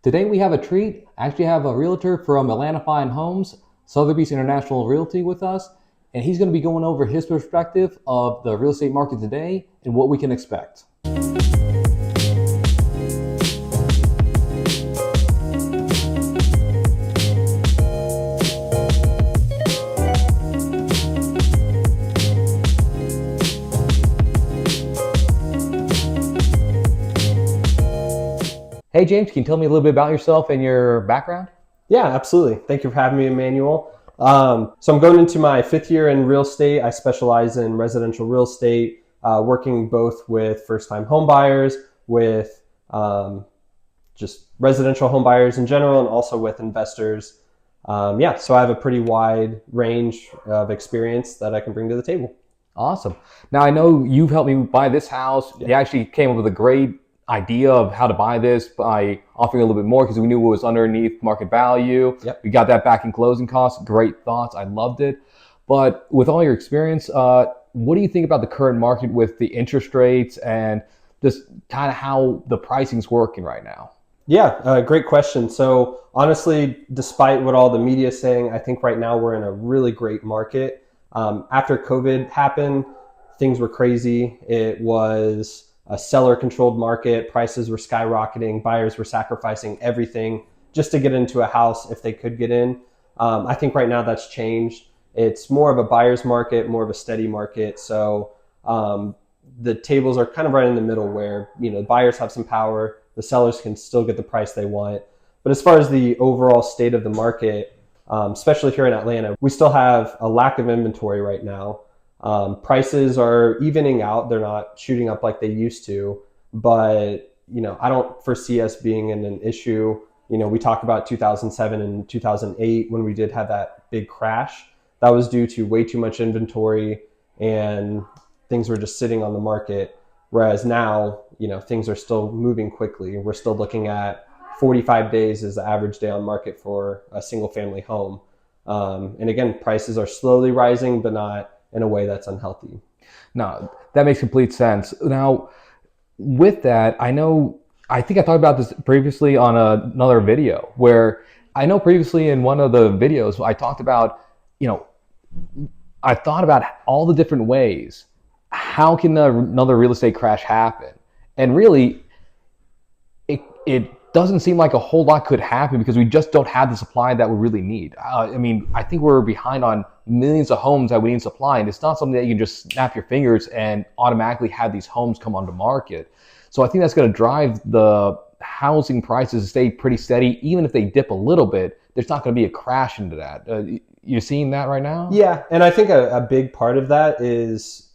Today we have a treat. I actually have a realtor from Atlanta Fine Homes, Sotheby's International Realty with us, and he's going to be going over his perspective of the real estate market today and what we can expect. Hey James, can you tell me a little bit about yourself and your background? Yeah, absolutely. Thank you for having me, Emmanuel. So I'm going into my 5th year in real estate. I specialize in residential real estate, working both with first-time home buyers, with just residential home buyers in general, and also with investors. So I have a pretty wide range of experience that I can bring to the table. Awesome. Now I know you've helped me buy this house. Yeah. You actually came up with a great idea of how to buy this by offering a little bit more because we knew it was underneath market value. Yep. We got that back in closing costs. Great thoughts. I loved it. But with all your experience, what do you think about the current market with the interest rates and just kind of how the pricing's working right now? Yeah, great question. So honestly, despite what all the media is saying, I think right now we're in a really great market. After COVID happened, things were crazy. It was a seller-controlled market. Prices were skyrocketing. Buyers were sacrificing everything just to get into a house if they could get in. I think right now that's changed. It's more of a buyer's market, more of a steady market. So the tables are kind of right in the middle where, buyers have some power. The sellers can still get the price they want. But as far as the overall state of the market, especially here in Atlanta, we still have a lack of inventory right now. Prices are evening out. They're not shooting up like they used to, but I don't foresee us being in an issue. We talk about 2007 and 2008 when we did have that big crash. That was due to way too much inventory and things were just sitting on the market. Whereas now, things are still moving quickly. We're still looking at 45 days as the average day on market for a single family home. And again, prices are slowly rising, but not in a way that's unhealthy. No, that makes complete sense. Now, with that, I think I talked about this previously on another video where I know previously in one of the videos I talked about, I thought about all the different ways. How can another real estate crash happen? And really, it doesn't seem like a whole lot could happen because we just don't have the supply that we really need. I think we're behind on millions of homes that we need supply, and it's not something that you can just snap your fingers and automatically have these homes come onto market. So I think that's going to drive the housing prices to stay pretty steady. Even if they dip a little bit, there's not going to be a crash into that. You're seeing that right now? Yeah, and I think a big part of that is,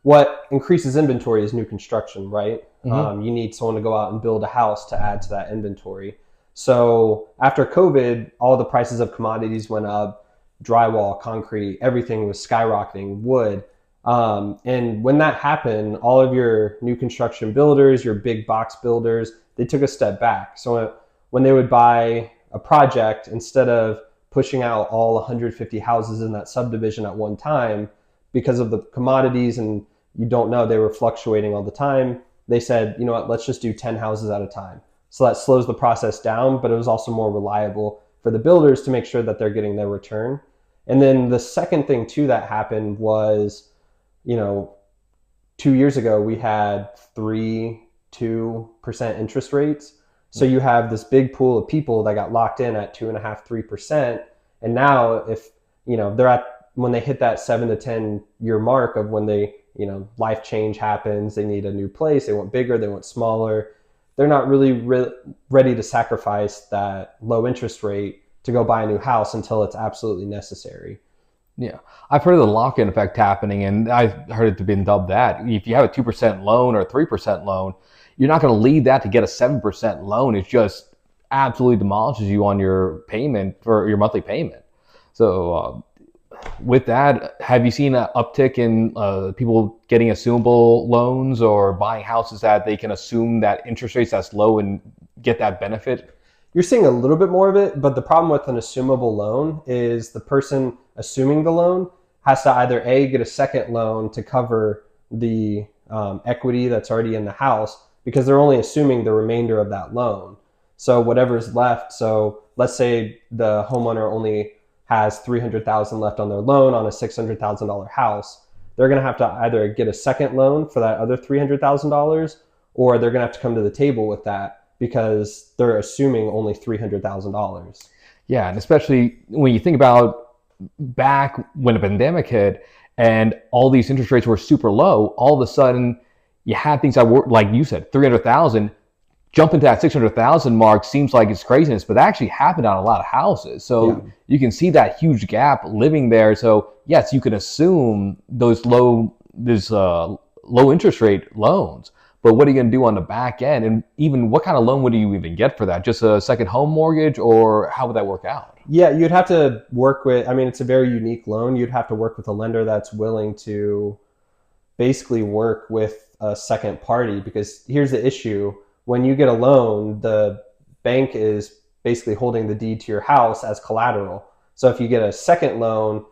what increases inventory is new construction, right? Mm-hmm. You need someone to go out and build a house to add to that inventory. So after COVID, all the prices of commodities went up, drywall, concrete, everything was skyrocketing, wood. And when that happened, all of your new construction builders, your big box builders, they took a step back. So when they would buy a project, instead of pushing out all 150 houses in that subdivision at one time, because of the commodities and they were fluctuating all the time, they said, you know what, let's just do 10 houses at a time. So that slows the process down, but it was also more reliable for the builders to make sure that they're getting their return. And then the second thing too that happened was, 2 years ago, we had 2% interest rates. So you have this big pool of people that got locked in at 2.5%, 3%. And now if, when they hit that 7 to 10 year mark of when they, life change happens, they need a new place, they want bigger, they want smaller. They're not really ready to sacrifice that low interest rate to go buy a new house until it's absolutely necessary. Yeah, I've heard of the lock-in effect happening, and I've heard it to be dubbed that. If you have a 2% loan or a 3% loan, you're not going to leave that to get a 7% loan. It just absolutely demolishes you on your payment for your monthly payment. So with that, have you seen an uptick in people getting assumable loans or buying houses that they can assume that interest rates that's low and get that benefit? You're seeing a little bit more of it, but the problem with an assumable loan is the person assuming the loan has to either A, get a second loan to cover the equity that's already in the house, because they're only assuming the remainder of that loan. So whatever's left, so let's say the homeowner only has 300,000 left on their loan on a $600,000 house, they're going to have to either get a second loan for that other $300,000, or they're going to have to come to the table with that because they're assuming only $300,000. Yeah, and especially when you think about back when the pandemic hit and all these interest rates were super low, all of a sudden you had things that were, like you said, 300,000, jump into that 600,000 mark seems like it's craziness, but that actually happened on a lot of houses. So you can see that huge gap living there. So yes, you can assume those low interest rate loans, but what are you going to do on the back end? And even what kind of loan would you even get for that? Just a second home mortgage, or how would that work out? Yeah, you'd have to work with, I mean, it's a very unique loan. You'd have to work with a lender that's willing to basically work with a second party, because here's the issue. When you get a loan, the bank is basically holding the deed to your house as collateral. So if you get a second loan,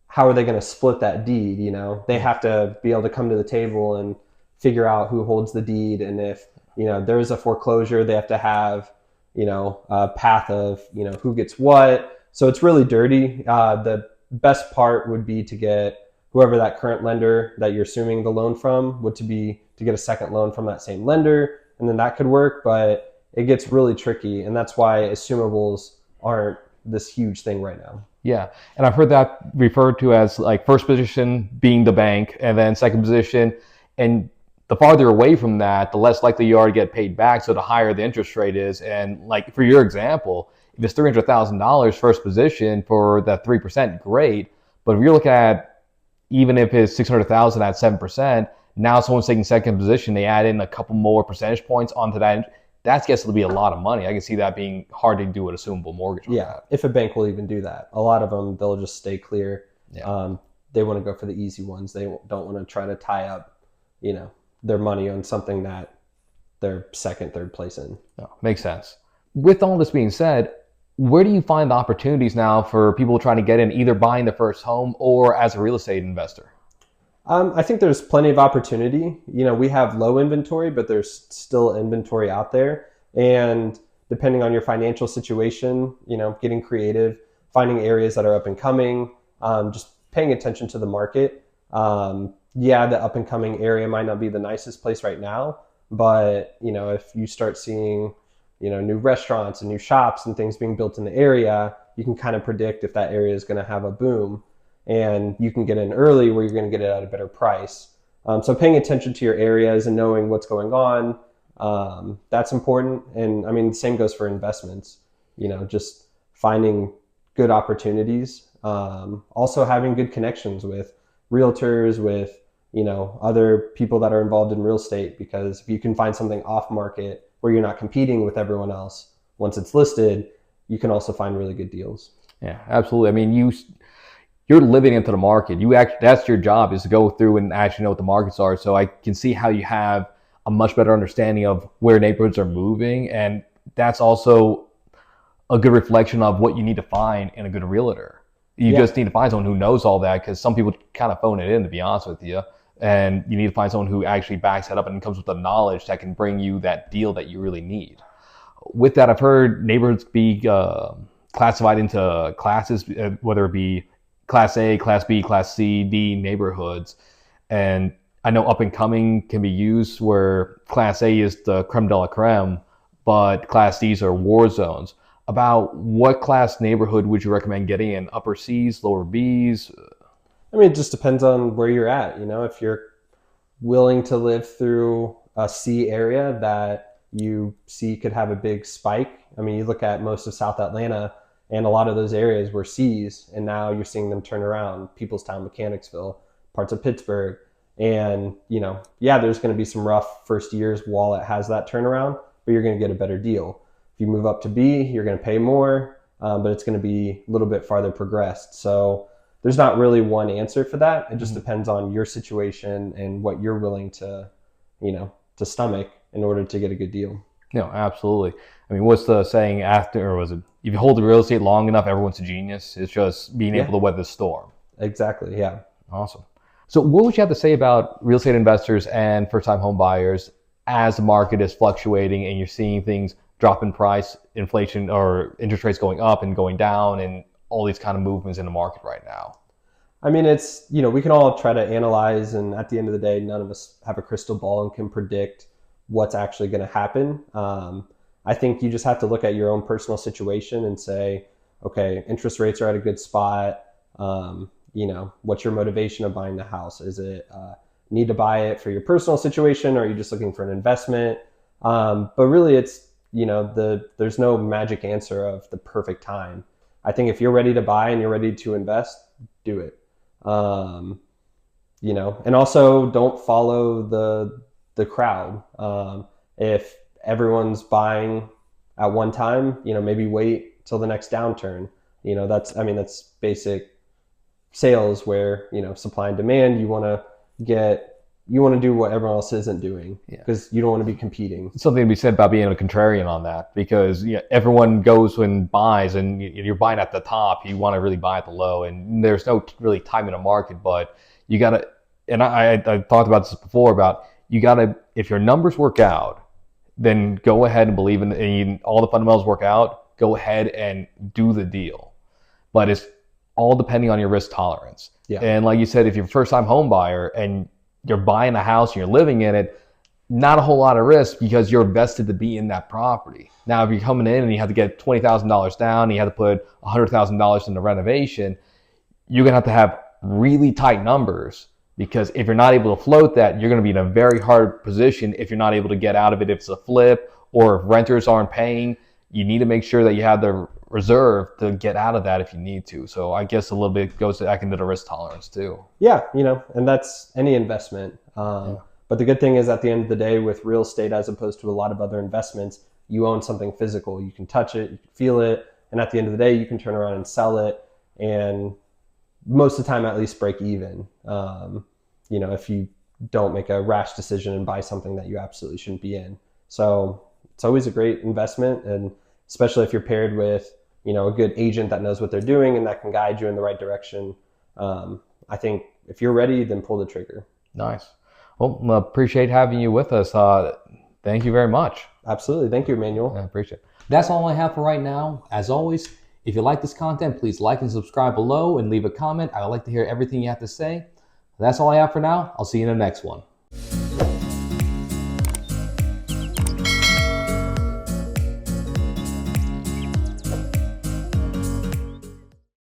how are they going to split that deed? You know, they have to be able to come to the table and figure out who holds the deed. And if, you know, there's a foreclosure, they have to have, you know, a path of, you know, who gets what. So it's really dirty. The best part would be to get whoever that current lender that you're assuming the loan from would to get a second loan from that same lender, and then that could work. But it gets really tricky, and that's why assumables aren't this huge thing right now. Yeah, and I've heard that referred to as like first position being the bank, and then second position, and the farther away from that, the less likely you are to get paid back. So the higher the interest rate is. And like for your example, if it's $300,000 first position for that 3%, great. But if you're looking at, even if it's 600,000 at 7%, now someone's taking second position, they add in a couple more percentage points onto that. That gets to be a lot of money. I can see that being hard to do an assumable mortgage. Yeah, if a bank will even do that. A lot of them, they'll just stay clear. Yeah. They want to go for the easy ones. They don't want to try to tie up, you know, their money on something that they're second, third place in. Oh, makes sense. With all this being said, where do you find the opportunities now for people trying to get in, either buying the first home or as a real estate investor? I think there's plenty of opportunity. You know, we have low inventory, but there's still inventory out there. And depending on your financial situation, you know, getting creative, finding areas that are up and coming, just paying attention to the market. Yeah, the up and coming area might not be the nicest place right now, but you know, if you start seeing, you know, new restaurants and new shops and things being built in the area, you can kind of predict if that area is going to have a boom, and you can get in early where you're going to get it at a better price. So paying attention to your areas and knowing what's going on, that's important. And I mean, the same goes for investments, you know, just finding good opportunities. Also having good connections with realtors, with, you know, other people that are involved in real estate, because if you can find something off market where you're not competing with everyone else, once it's listed, you can also find really good deals. Yeah, absolutely. I mean, you're living into the market. That's your job, is to go through and actually know what the markets are. So I can see how you have a much better understanding of where neighborhoods are moving, and that's also a good reflection of what you need to find in a good realtor. You just need to find someone who knows all that, because some people kind of phone it in, to be honest with you. And you need to find someone who actually backs that up and comes with the knowledge that can bring you that deal that you really need. With that, I've heard neighborhoods be classified into classes, whether it be Class A, Class B, Class C, D neighborhoods. And I know up and coming can be used where Class A is the creme de la creme, but Class D's are war zones. About what class neighborhood would you recommend getting in? Upper C's, lower B's? I mean, it just depends on where you're at. You know, if you're willing to live through a C area that you see could have a big spike. I mean, you look at most of South Atlanta, and a lot of those areas were C's, and now you're seeing them turn around. Peoplestown, Mechanicsville, parts of Pittsburgh. And, you know, yeah, there's going to be some rough first years while it has that turnaround, but you're going to get a better deal. If you move up to B, you're going to pay more, but it's going to be a little bit farther progressed. So there's not really one answer for that. It just depends on your situation and what you're willing to, you know, to stomach in order to get a good deal. No, absolutely. I mean, what's the saying after, or was it, if you hold the real estate long enough, everyone's a genius. It's just being able to weather the storm. Exactly, yeah. Awesome. So what would you have to say about real estate investors and first-time home buyers as the market is fluctuating and you're seeing things drop in price, inflation or interest rates going up and going down, and all these kind of movements in the market right now? I mean, it's, we can all try to analyze, and at the end of the day, none of us have a crystal ball and can predict what's actually going to happen. I think you just have to look at your own personal situation and say, okay, interest rates are at a good spot. What's your motivation of buying the house? Is it need to buy it for your personal situation, or are you just looking for an investment? But really, it's, there's no magic answer of the perfect time. I think if you're ready to buy and you're ready to invest, do it. And also don't follow the crowd. If everyone's buying at one time, maybe wait till the next downturn. That's basic sales where, supply and demand, you want to do what everyone else isn't doing, because you don't want to be competing. Something to be said about being a contrarian on that, because everyone goes and buys, and you're buying at the top. You want to really buy at the low, and there's no really time in a market, but you got to, and I talked about this before, about you got to, if your numbers work out, then go ahead and believe in and all the fundamentals work out, go ahead and do the deal. But it's all depending on your risk tolerance. Yeah. And like you said, if you're a first-time home buyer and you're buying a house and you're living in it, not a whole lot of risk because you're vested to be in that property. Now, if you're coming in and you have to get $20,000 down, and you have to put $100,000 in the renovation, you're going to have really tight numbers, because if you're not able to float that, you're going to be in a very hard position if you're not able to get out of it. If it's a flip or if renters aren't paying, you need to make sure that you have the reserve to get out of that if you need to. So I guess a little bit goes back into the risk tolerance too. Yeah, and that's any investment. But the good thing is, at the end of the day, with real estate, as opposed to a lot of other investments, you own something physical. You can touch it, you can feel it, and at the end of the day, you can turn around and sell it, and most of the time at least break even. If you don't make a rash decision and buy something that you absolutely shouldn't be in. So it's always a great investment, and especially if you're paired with, a good agent that knows what they're doing and that can guide you in the right direction. I think if you're ready, then pull the trigger. Nice. Well, I appreciate having you with us. Thank you very much. Absolutely. Thank you, Emmanuel. I appreciate it. That's all I have for right now. As always, if you like this content, please like and subscribe below and leave a comment. I would like to hear everything you have to say. That's all I have for now. I'll see you in the next one.